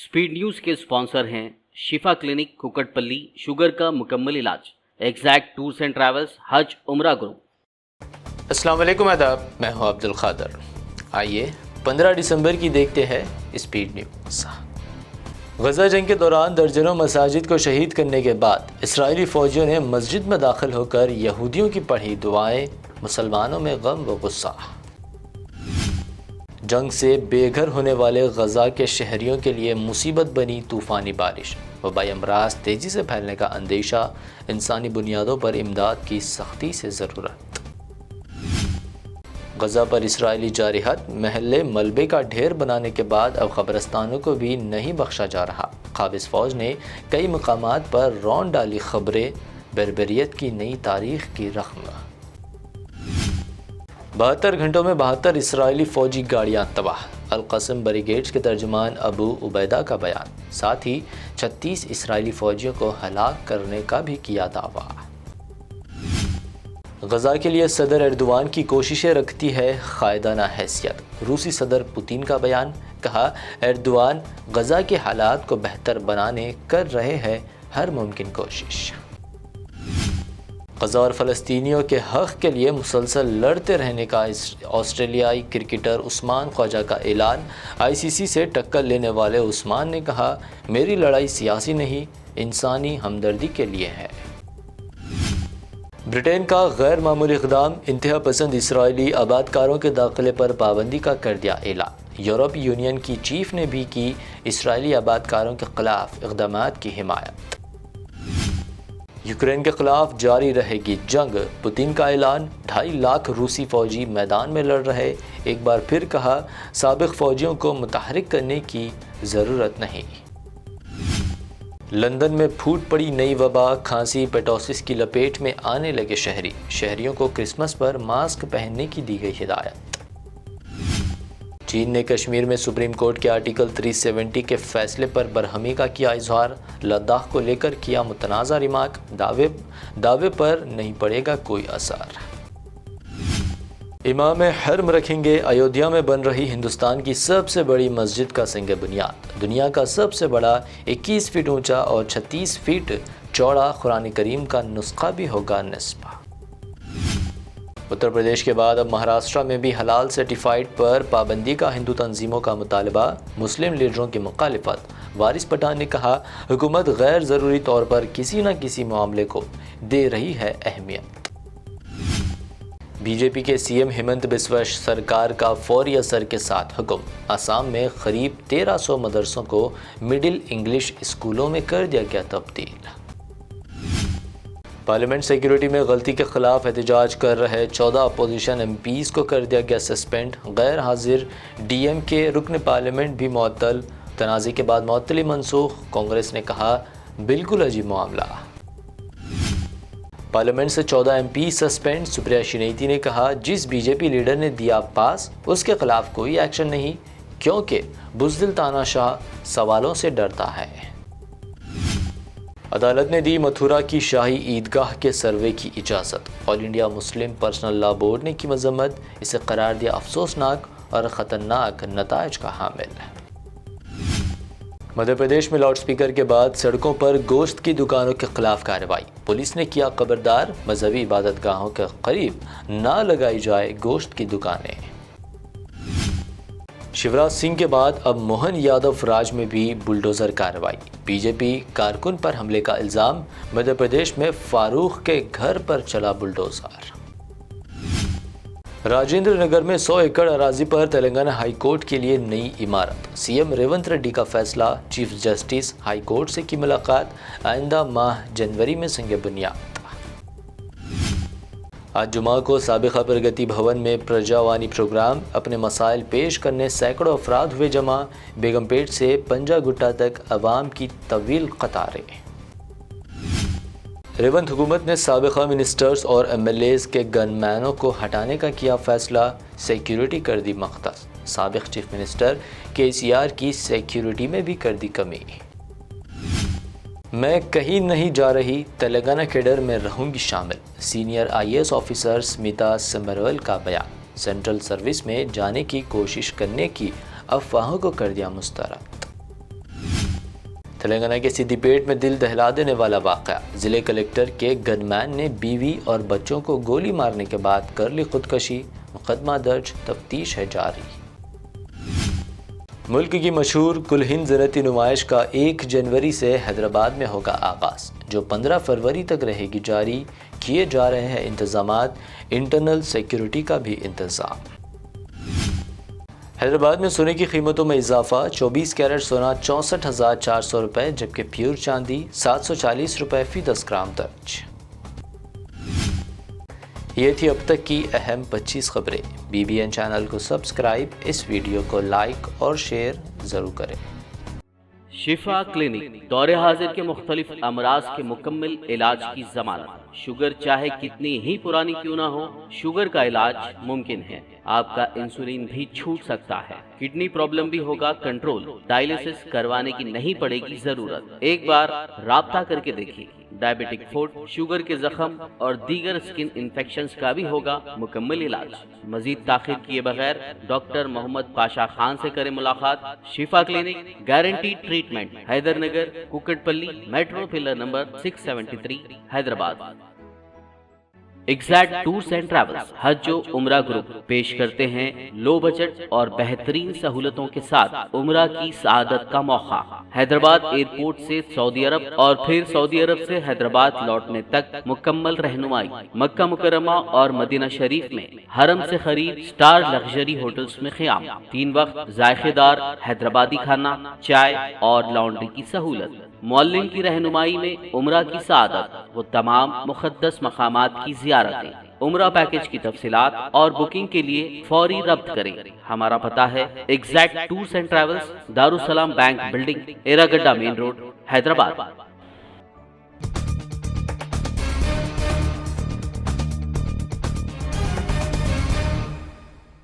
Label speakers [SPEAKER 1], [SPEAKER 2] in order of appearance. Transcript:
[SPEAKER 1] Speed news के sponsor हैं शिफा clinic Kukatpally, sugar का मुकम्मल इलाज, एग्जैक्ट टूर्स एंड ट्रैवल्स, हज उम्रा ग्रुप।
[SPEAKER 2] अस्सलाम वालेकुम, आदाब। मैं हूं अब्दुल खादर। आइए 15 दिसंबर की देखते हैं स्पीड न्यूज़। गजा जंग के दौरान दर्जनों मसाजिद को शहीद करने के बाद इसराइली फ़ौजियों ने मस्जिद में दाखिल होकर यहूदियों की पढ़ी दुआएं, मुसलमानों में गम व गुस्सा। जंग से बेघर होने वाले गजा के शहरियों के लिए मुसीबत बनी तूफ़ानी बारिश, वबाई अमराज तेज़ी से फैलने का अंदेशा, इंसानी बुनियादों पर इमदाद की सख्ती से ज़रूरत। गजा पर इसराइली जारिहत, महल्ले मलबे का ढेर बनाने के बाद अब कब्रिस्तानों को भी नहीं बख्शा जा रहा। काबिज़ फ़ौज ने कई मकामात पर रौंद डाली खबरें, बर्बरियत की नई तारीख की रकम। 72 घंटों में 72 इसराइली फ़ौजी गाड़ियाँ तबाह, अल-क़स्म ब्रिगेड्स के तर्जुमान अबू उबैदा का बयान। साथ ही 36 इसराइली फ़ौजियों को हलाक करने का भी किया दावा। गजा के लिए सदर एर्दोआन की कोशिशें रखती है कायदाना हैसियत, रूसी सदर पुतिन का बयान। कहा, एर्दोआन गजा के हालात को बेहतर बनाने कर रहे हैं हर मुमकिन कोशिश। गजा और फ़लस्तीनियों के हक़ के लिए मुसलसल लड़ते रहने का ऑस्ट्रेलियाई क्रिकेटर उस्मान ख्वाजा का ऐलान। ICC से टक्कर लेने वाले उस्मान ने कहा, मेरी लड़ाई सियासी नहीं, इंसानी हमदर्दी के लिए है। ब्रिटेन का गैर मामूली इक़दाम, इंतहा पसंद इसराइली आबादकारों के दाखिले पर पाबंदी का कर दिया ऐलान। यूरोपीय यूनियन की चीफ ने भी की इसराइली आबादकारों के खिलाफ इक़दामात की हिमायत। यूक्रेन के खिलाफ जारी रहेगी जंग, पुतिन का ऐलान। 2.5 लाख रूसी फौजी मैदान में लड़ रहे। एक बार फिर कहा, साबिक फौजियों को मुतहरिक करने की ज़रूरत नहीं। लंदन में फूट पड़ी नई वबा, खांसी पेटोसिस की लपेट में आने लगे शहरियों को क्रिसमस पर मास्क पहनने की दी गई हिदायत। चीन ने कश्मीर में सुप्रीम कोर्ट के आर्टिकल 370 के फैसले पर बरहमी का किया इजहार। लद्दाख को लेकर किया मुतनाज़ा रिमार्क, दावे पर नहीं पड़ेगा कोई असर। इमाम हरम रखेंगे, अयोध्या में बन रही हिंदुस्तान की सबसे बड़ी मस्जिद का संग बुनियाद। दुनिया का सबसे बड़ा 21 फीट ऊंचा और 36 फीट चौड़ा कुरान करीम का नुस्खा भी होगा नस्ब। उत्तर प्रदेश के बाद अब महाराष्ट्र में भी हलाल सर्टिफाइड पर पाबंदी का हिंदू तंजीमों का मुतालबा, मुस्लिम लीडरों की मुखालिफत। वारिस पठान ने कहा, हुकूमत गैर ज़रूरी तौर पर किसी न किसी मामले को दे रही है अहमियत। बीजेपी के CM हेमंत बिस्वा सरकार का फौरी असर के साथ हुक्म, असम में करीब 1300 मदरसों को मिडिल इंग्लिश स्कूलों में कर दिया गया तब्दील। पार्लियामेंट सिक्योरिटी में गलती के खिलाफ एहतजाज कर रहे 14 अपोजिशन MPs को कर दिया गया सस्पेंड। गैर हाजिर DM के रुकन पार्लियामेंट भी मुअत्तल, तनाज़े के बाद मुअत्तली मनसूख। कांग्रेस ने कहा, बिल्कुल अजीब मामला। पार्लियामेंट से 14 MP सस्पेंड। सुप्रिया शिनेती ने कहा, जिस BJP लीडर ने दिया पास उसके खिलाफ कोई एक्शन नहीं, क्योंकि बुज़दिल तानाशाह सवालों से डरता है। अदालत ने दी मथुरा की शाही ईदगाह के सर्वे की इजाज़त। All India Muslim personal law board ने की मजम्मत, इसे करार दिया अफसोसनाक और ख़तरनाक नताइज का हामिल। मध्य प्रदेश में लाउड स्पीकर के बाद सड़कों पर गोश्त की दुकानों के खिलाफ कार्रवाई। पुलिस ने किया खबरदार, मजहबी इबादत गाहों के करीब ना लगाई जाए गोश्त की दुकानें। शिवराज सिंह के बाद अब मोहन यादव राज में भी बुलडोज़र कार्रवाई। BJP कारकुन पर हमले का इल्ज़ाम। मध्य प्रदेश में फारूक के घर पर चला बुलडोज़र। राजेंद्र नगर में 100 एकड़ अराजी पर तेलंगाना हाई कोर्ट के लिए नई इमारत। CM रेवंत रेड्डी का फैसला, चीफ जस्टिस हाई कोर्ट से की मुलाकात, आइंदा माह जनवरी में संग बुनियाद। आज जुमा को साबिक़ा प्रगति भवन में प्रजावानी प्रोग्राम, अपने मसाइल पेश करने सैकड़ों अफराद हुए जमा। बेगमपेट से पंजा गुट्टा तक अवाम की तवील कतारें। रेवंत हुकूमत ने साबिक़ा मिनिस्टर्स और MLAs के गनमैनों को हटाने का किया फैसला, सिक्योरिटी कर दी मख्तस। साबिक़ चीफ मिनिस्टर KCR की सिक्योरिटी में भी कर दी कमी। मैं कहीं नहीं जा रही, तेलंगाना कैडर में रहूंगी शामिल। सीनियर IAS ऑफिसर स्मिता सिमरवल का बयान। सेंट्रल सर्विस में जाने की कोशिश करने की अफवाहों को कर दिया मुस्तरद। تلنگانہ کے سدیپیٹ میں دل دہلا دینے والا واقعہ، ضلع کلکٹر کے گن مین نے بیوی اور بچوں کو گولی مارنے کے بعد کر لی خودکشی، مقدمہ درج، تفتیش ہے جاری۔ ملک کی مشہور کل ہند زینتی نمائش کا 1 جنوری سے حیدرآباد میں ہوگا آغاز، جو 15 فروری تک رہے گی جاری۔ کیے جا رہے ہیں انتظامات، انٹرنل سیکیورٹی کا بھی انتظام۔ حیدرآباد میں سونے کی قیمتوں میں اضافہ، 24 کیرٹ سونا 64,400 روپے جبکہ پیور چاندی 740 روپے فی 10 گرام درج۔ یہ تھی اب تک کی اہم 25 خبریں۔ BBN چینل کو سبسکرائب، اس ویڈیو کو لائک اور شیئر ضرور کریں۔
[SPEAKER 1] شفا کلینک دور حاضر کے مختلف امراض کے مکمل علاج کی ضمانت۔ شوگر چاہے کتنی ہی پرانی کیوں نہ ہو، شوگر کا علاج ممکن ہے۔ آپ کا انسولین بھی چھوٹ سکتا ہے، کڈنی پرابلم بھی ہوگا کنٹرول، ڈائلیسس کروانے کی نہیں پڑے گی ضرورت۔ ایک بار رابطہ کر کے دیکھیے۔ ڈائبیٹک فوٹ، شوگر کے زخم اور دیگر اسکن انفیکشنز کا بھی ہوگا مکمل علاج۔ مزید تاخیر کیے بغیر ڈاکٹر محمد پاشا خان سے کریں ملاقات۔ Shifa clinic, guaranteed treatment, Hyder Nagar, Kukatpally, metro pillar number 673، Hyderabad. Exact tours and travels حج و عمرہ گروپ پیش کرتے ہیں لو بجٹ اور بہترین سہولتوں کے ساتھ عمرہ کی سعادت کا موقع۔ حیدرآباد ایئرپورٹ سے سعودی عرب اور پھر سعودی عرب سے حیدرآباد لوٹنے تک مکمل رہنمائی۔ مکہ مکرمہ اور مدینہ شریف میں حرم سے قریب سٹار لگژری ہوٹلز میں قیام، 3 وقت ذائقے دار حیدرآبادی کھانا، چائے اور لانڈری کی سہولت۔ معلم کی رہنمائی میں عمرہ کی سعادت، وہ تمام مقدس مقامات کی زیارتیں۔ عمرہ پیکج کی تفصیلات اور بکنگ کے لیے فوری رابطہ کریں۔ ہمارا پتہ ہے exact tours and travels, Darussalam bank building, Erragadda main road, Hyderabad.